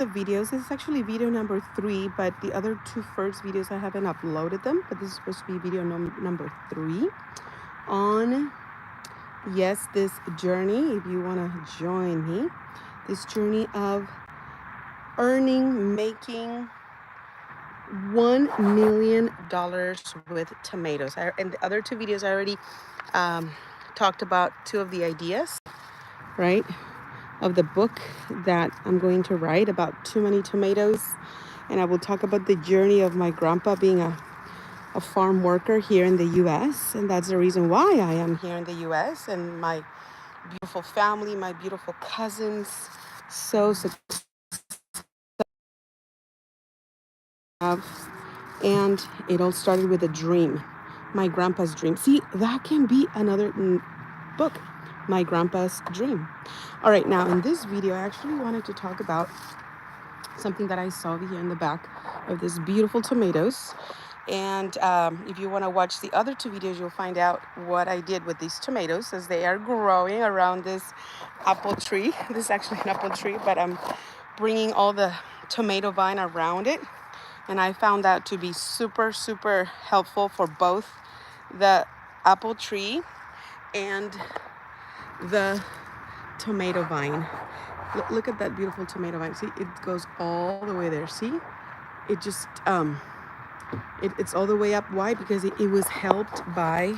the videos. This is actually video number 3, but the other 2 first videos I haven't uploaded them. But this is supposed to be video number 3 on, yes, this journey. If you want to join me, this journey of making $1 million with tomatoes. And the other 2 videos I already talked about 2 of the ideas, right, of the book that I'm going to write about too many tomatoes. And I will talk about the journey of my grandpa being a farm worker here in the US. And that's the reason why I am here in the US, and my beautiful family, my beautiful cousins. And it all started with a dream, my grandpa's dream. See, that can be another book, my grandpa's dream. All right, now in this video, I actually wanted to talk about something that I saw here in the back of this beautiful tomatoes. And if you want to watch the other 2 videos, you'll find out what I did with these tomatoes as they are growing around this apple tree. This is actually an apple tree, but I'm bringing all the tomato vine around it. And I found that to be super, super helpful for both the apple tree and the tomato vine. Look at that beautiful tomato vine. See, it goes all the way there. See, it just it's all the way up. Why? Because it was helped by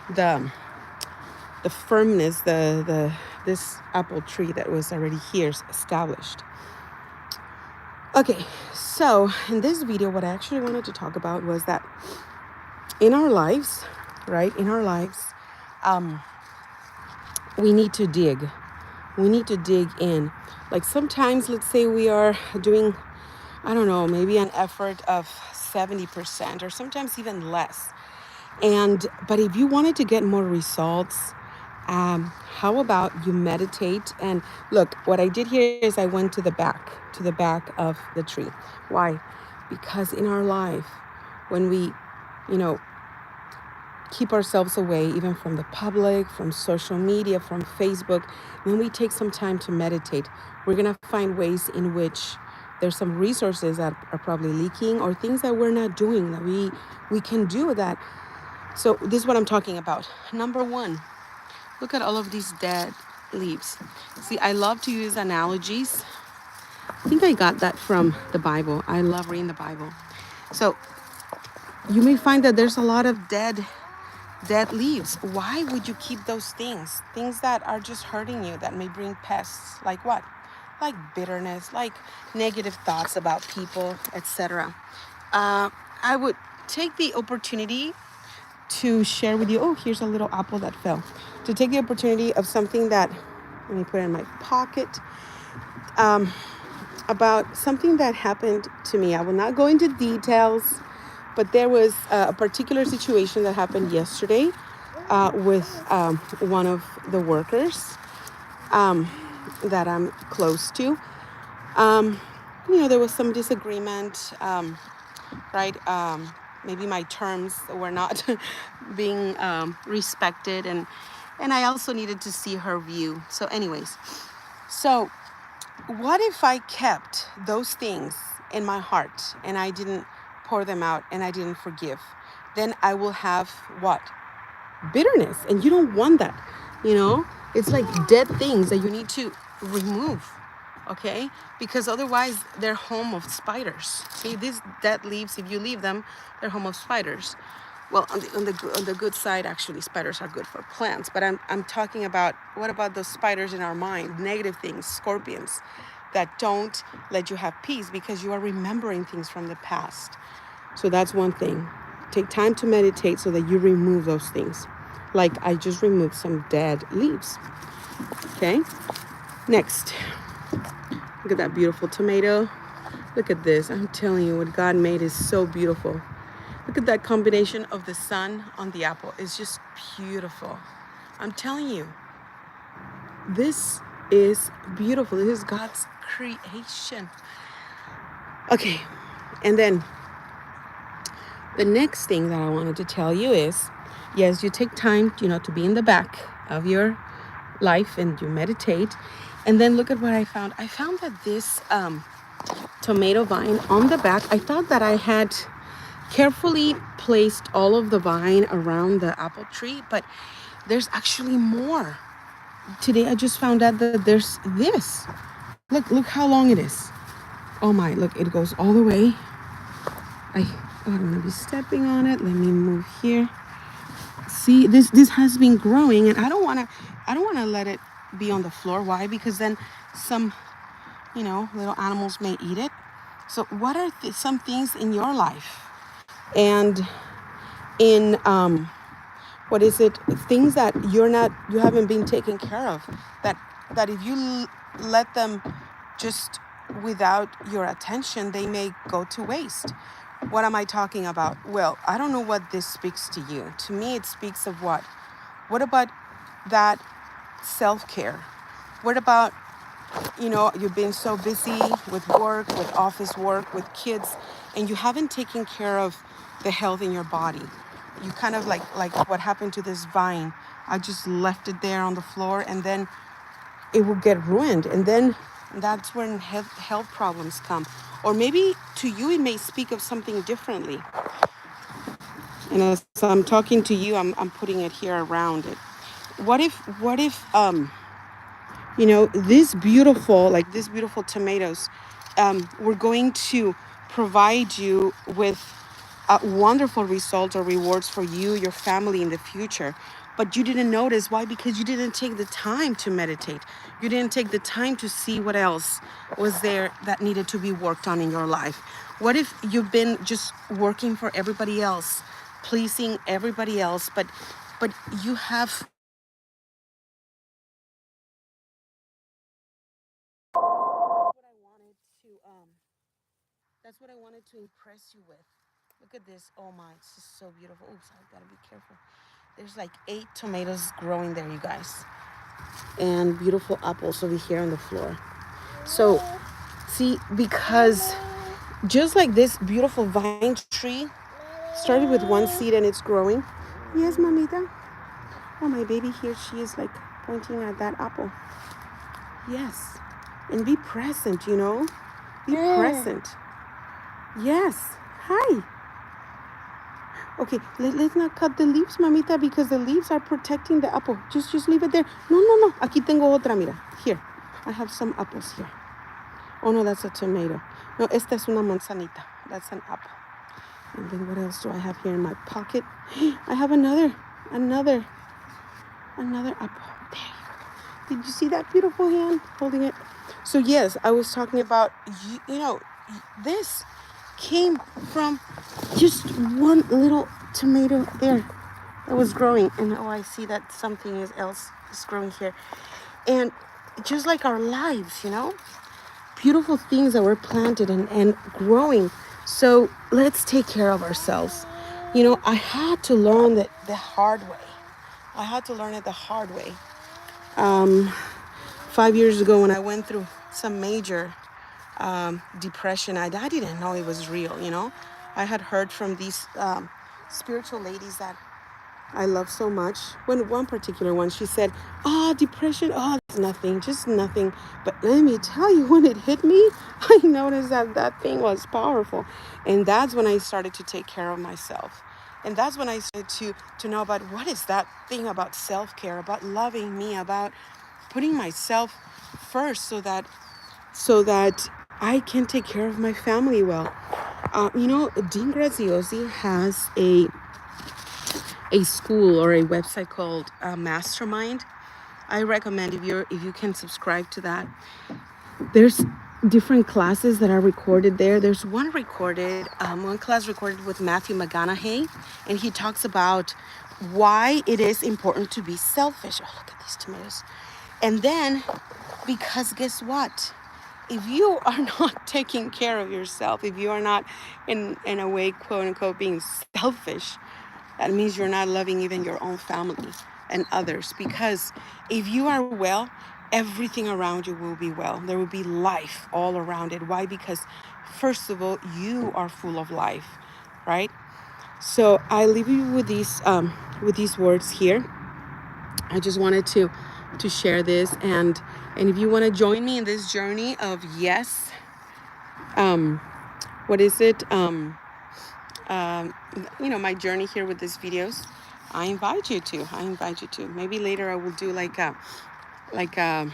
the firmness, this apple tree that was already here established. Okay, so in this video, what I actually wanted to talk about was that in our lives, right, we need to dig. We need to dig in. Like sometimes, let's say we are doing, I don't know, maybe an effort of 70% or sometimes even less. But if you wanted to get more results, how about you meditate? And look, what I did here is I went to the back of the tree. Why? Because in our life, when we, keep ourselves away even from the public, from social media, from Facebook, when we take some time to meditate, we're going to find ways in which there's some resources that are probably leaking, or things that we're not doing that we can do that. So this is what I'm talking about. Number 1, look at all of these dead leaves. See, I love to use analogies. I think I got that from the Bible. I love reading the Bible. So you may find that there's a lot of dead leaves. Why would you keep those things that are just hurting you, that may bring pests? Like what? Like bitterness, like negative thoughts about people, etc. I would take the opportunity to share with you, oh, here's a little apple that fell, to take the opportunity of something that, let me put it in my pocket, about something that happened to me. I will not go into details, but there was a particular situation that happened yesterday with one of the workers that I'm close to. There was some disagreement, right? Maybe my terms were not being respected, and I also needed to see her view. So anyways, so what if I kept those things in my heart and I didn't pour them out and I didn't forgive? Then I will have what? Bitterness. And you don't want that. It's like dead things that you need to remove. Okay? Because otherwise they're home of spiders. See, these dead leaves, if you leave them, they're home of spiders. Well, on the good side, actually, spiders are good for plants. But I'm talking about, what about those spiders in our mind? Negative things, scorpions, that don't let you have peace because you are remembering things from the past. So that's one thing. Take time to meditate so that you remove those things. Like I just removed some dead leaves. Okay? Next. Look at that beautiful tomato. Look at this. I'm telling you, what God made is so beautiful. Look at that combination of the sun on the apple. It's just beautiful. I'm telling you, this is beautiful. This is God's creation. Okay, and then the next thing that I wanted to tell you is, yes, you take time, to be in the back of your life and you meditate. And then look at what I found. I found that this tomato vine on the back. I thought that I had carefully placed all of the vine around the apple tree, but there's actually more. Today I just found out that there's this. Look how long it is. Oh my, look, it goes all the way. I don't want to be stepping on it. Let me move here. See, this has been growing, and I don't want to let it be on the floor. Why? Because then some, little animals may eat it. So what are some things in your life and in what is it, things that you haven't been taken care of, that if you let them just without your attention, they may go to waste. What am I talking about? Well, I don't know what this speaks to you. To me, it speaks of what about that self-care? What about, you've been so busy with work, with office work, with kids, and you haven't taken care of the health in your body. You kind of like what happened to this vine. I just left it there on the floor, and then it will get ruined. And then that's when health problems come. Or maybe to you, it may speak of something differently. And as I'm talking to you, I'm putting it here around it. What if these beautiful tomatoes, we're going to provide you with wonderful results or rewards for you, your family in the future. But you didn't notice. Why? Because you didn't take the time to meditate. You didn't take the time to see what else was there that needed to be worked on in your life. What if you've been just working for everybody else, pleasing everybody else, but you have that's what I wanted to impress you with. Look at this. Oh my, it's just so beautiful. Oops, I gotta be careful. There's like 8 tomatoes growing there, you guys. And beautiful apples over here on the floor. So, see, because just like this beautiful vine tree started with one seed and it's growing. Yes, mamita. Oh, my baby here, she is like pointing at that apple. Yes. And be present, Be present. Yes. Hi. Okay, let's not cut the leaves, mamita, because the leaves are protecting the apple. Just leave it there. No. Aquí tengo otra, mira. Here. I have some apples here. Oh, no, that's a tomato. No, esta es una manzanita. That's an apple. And then what else do I have here in my pocket? I have another apple. There you go. Did you see that beautiful hand holding it? So, yes, I was talking about, this came from just one little tomato there that was growing. And I see that something else is growing here. And just like our lives, beautiful things that were planted and growing. So let's take care of ourselves. I had to learn that the hard way. I had to learn it the hard way. 5 years ago, when I went through some major depression, I didn't know it was real. I had heard from these spiritual ladies that I love so much. When one particular one, she said, depression, it's nothing, just nothing. But let me tell you, when it hit me, I noticed that thing was powerful. And that's when I started to take care of myself. And that's when I started to know about what is that thing about self-care, about loving me, about putting myself first so that I can take care of my family well. Dean Graziosi has a school or a website called Mastermind. I recommend if you can subscribe to that. There's different classes that are recorded there. There's one class recorded with Matthew McConaughey, and he talks about why it is important to be selfish. Oh, look at these tomatoes. And then, because guess what? If you are not taking care of yourself, if you are not in a way, quote unquote, being selfish, that means you're not loving even your own family and others. Because if you are well, everything around you will be well. There will be life all around it. Why? Because first of all, you are full of life, right? So I leave you with these words here. I just wanted to share this, and if you want to join me in this journey of um, what is it? Um, my journey here with these videos. I invite you to. I invite you to. Maybe later I will do like a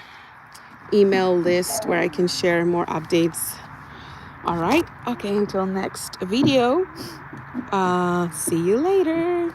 email list where I can share more updates. All right. Okay. Until next video. See you later.